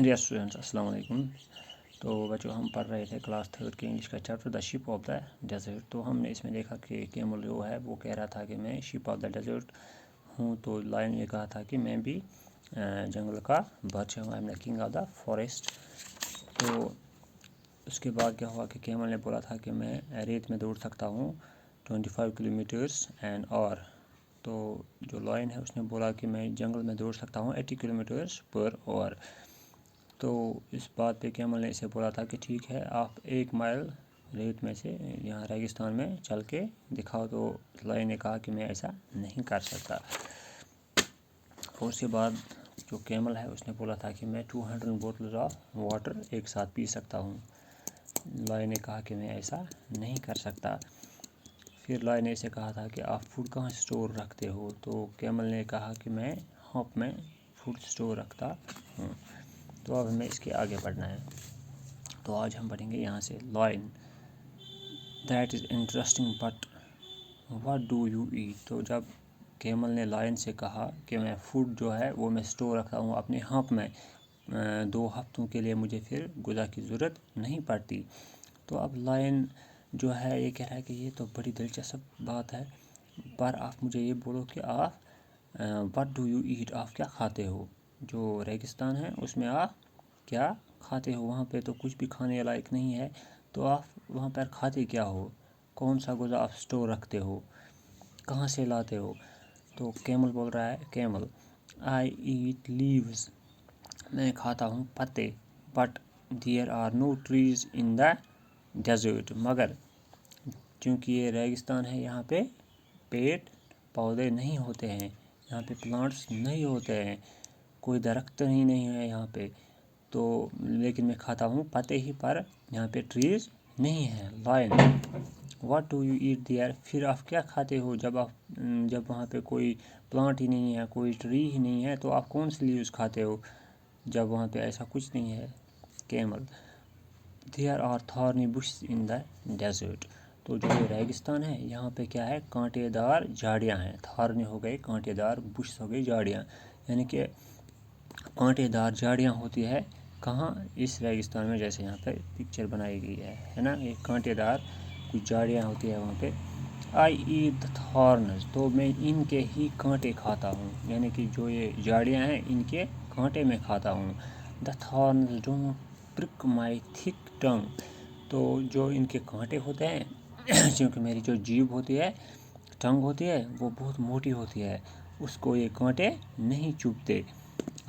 Dear students, अस्सलाम वालेकुम। तो बच्चों, हम पढ़ रहे थे क्लास थर्ड के इंग्लिश का chapter the ship of the desert. तो हमने इसमें देखा कि कैमल जो है वो कह रहा था कि मैं शिप ऑफ द डेजर्ट हूँ। तो लायन ये कहा था कि मैं भी जंगल का बादशाह हूँ, I am the king of the forest. तो उसके बाद क्या हुआ कि कैमल ने बोला था कि मैं रेत में दौड़ सकता हूँ 25 किलोमीटर्स एन आवर। तो जो लायन है उसने बोला कि मैं जंगल में दौड़ सकता हूँ 80 किलोमीटर्स पर आवर। तो इस बात पे कैमल ने इसे बोला था कि ठीक है, आप 1 माइल रेत में से यहाँ रेगिस्तान में चल के दिखाओ। तो लायन ने कहा कि मैं ऐसा नहीं कर सकता। और उसके बाद जो कैमल है उसने बोला था कि मैं 200 बोतल ऑफ वाटर एक साथ पी सकता हूँ। लायन ने कहा कि मैं ऐसा नहीं कर सकता। फिर लायन ने इसे कहा था कि आप फूड कहाँ स्टोर रखते हो। तो कैमल ने कहा कि मैं हॉप में फूड स्टोर रखता हूँ। तो अब हमें इसके आगे पढ़ना है। तो आज हम पढ़ेंगे यहाँ से lion, that is interesting but what do you eat. तो जब कैमल ने लायन से कहा कि मैं फूड जो है वो मैं स्टोर रखता हूँ अपने हॉप में, 2 हफ्तों के लिए मुझे फिर गुज़ा की ज़रूरत नहीं पड़ती। तो अब लायन जो है ये कह रहा है कि ये तो बड़ी दिलचस्प बात है, पर आप मुझे ये बोलो कि आप व्हाट डू यू ईट, आप क्या खाते हो। जो रेगिस्तान है उसमें आप क्या खाते हो, वहाँ पे तो कुछ भी खाने लायक नहीं है। तो आप वहाँ पर खाते क्या हो, कौन सा गुज़ा आप स्टोर रखते हो, कहाँ से लाते हो। तो कैमल बोल रहा है, कैमल आई ईट लीव्स, मैं खाता हूँ पत्ते, but there are no trees in the desert, मगर क्योंकि ये रेगिस्तान है यहाँ पे पेड़ पौधे नहीं होते हैं, यहाँ पे प्लांट्स नहीं होते हैं, कोई दरख्त ही नहीं है यहाँ पे। तो लेकिन मैं खाता हूँ पत्ते ही, पर यहाँ पे ट्रीज़ नहीं है। Lion, what do you eat there, फिर आप क्या खाते हो जब वहाँ पे कोई प्लांट ही नहीं है, कोई ट्री ही नहीं है, तो आप कौन सी लीव्स खाते हो जब वहाँ पे ऐसा कुछ नहीं है। Camel, there are thorny bush in the desert. तो जो रेगिस्तान है यहाँ पे क्या है, कांटेदार झाड़ियाँ हैं। थॉर्नी हो गए कांटेदार, बुश हो गई झाड़ियाँ, यानी कि कांटेदार झाड़ियाँ होती है कहाँ, इस रेगिस्तान में, जैसे यहाँ पे पिक्चर बनाई गई है ना, ये कांटेदार कुछ झाड़ियाँ होती है वहाँ पे। आई ईट द थॉर्न्स, तो मैं इनके ही कांटे खाता हूँ, यानी कि जो ये झाड़ियाँ हैं इनके कांटे में खाता हूँ। The thorns don't prick my thick tongue, तो जो इनके कांटे होते हैं क्योंकि मेरी जो जीभ होती है, टंग होती है, वो बहुत मोटी होती है, उसको ये कांटे नहीं चुभते।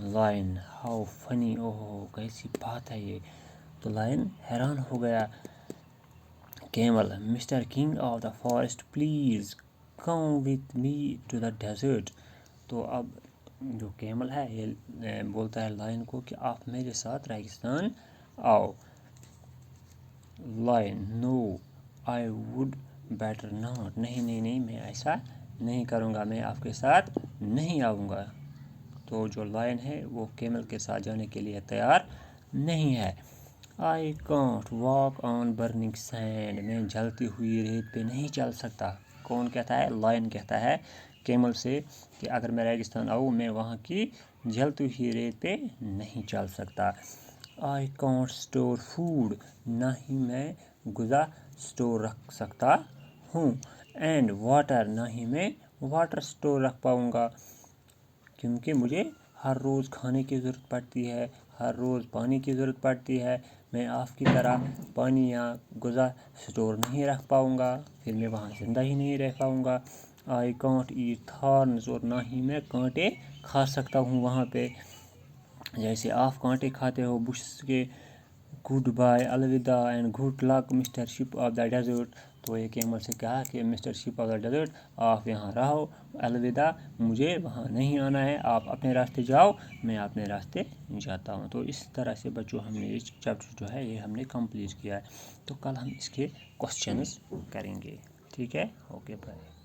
लायन, हाउ फनी, ओह कैसी बात है ये। तो लायन हैरान हो गया। Camel, mister king of the forest please come with me to the desert. तो अब जो कैमल है ये बोलता है लायन को कि आप मेरे साथ रेगिस्तान आओ। Lion, no I would better not, नहीं नहीं नहीं, मैं ऐसा नहीं करूँगा, मैं आपके साथ नहीं आऊँगा। तो जो लायन है वो कैमल के साथ जाने के लिए तैयार नहीं है। I can't walk on burning sand, मैं जलती हुई रेत पे नहीं चल सकता। कौन कहता है, लायन कहता है कैमल से कि अगर मैं रेगिस्तान आऊँ मैं वहाँ की जलती हुई रेत पे नहीं चल सकता। आई कांट स्टोर फूड, ना ही मैं गुज़ा स्टोर रख सकता हूँ। एंड वाटर, ना ही मैं वाटर स्टोर रख पाऊँगा, क्योंकि मुझे हर रोज़ खाने की ज़रूरत पड़ती है, हर रोज़ पानी की ज़रूरत पड़ती है। मैं आपकी तरह पानी या गुज़ा स्टोर नहीं रख पाऊँगा, फिर मैं वहाँ ज़िंदा ही नहीं रह पाऊँगा। आई कांट ईट थॉर्न्स, और ना ही मैं कांटे खा सकता हूँ वहाँ पे, जैसे आप कांटे खाते हो बुश के। गुड बाय, अलविदा, and good luck mister ship of the desert. तो ये कैमल से कहा कि mister ship of the desert, आप यहाँ रहो, अलविदा, मुझे वहाँ नहीं आना है, आप अपने रास्ते जाओ, मैं अपने रास्ते जाता हूँ। तो इस तरह से बच्चों हमने इस चैप्टर जो है ये हमने कंप्लीट किया है। तो कल हम इसके क्वेश्चंस करेंगे, ठीक है, ओके बाय।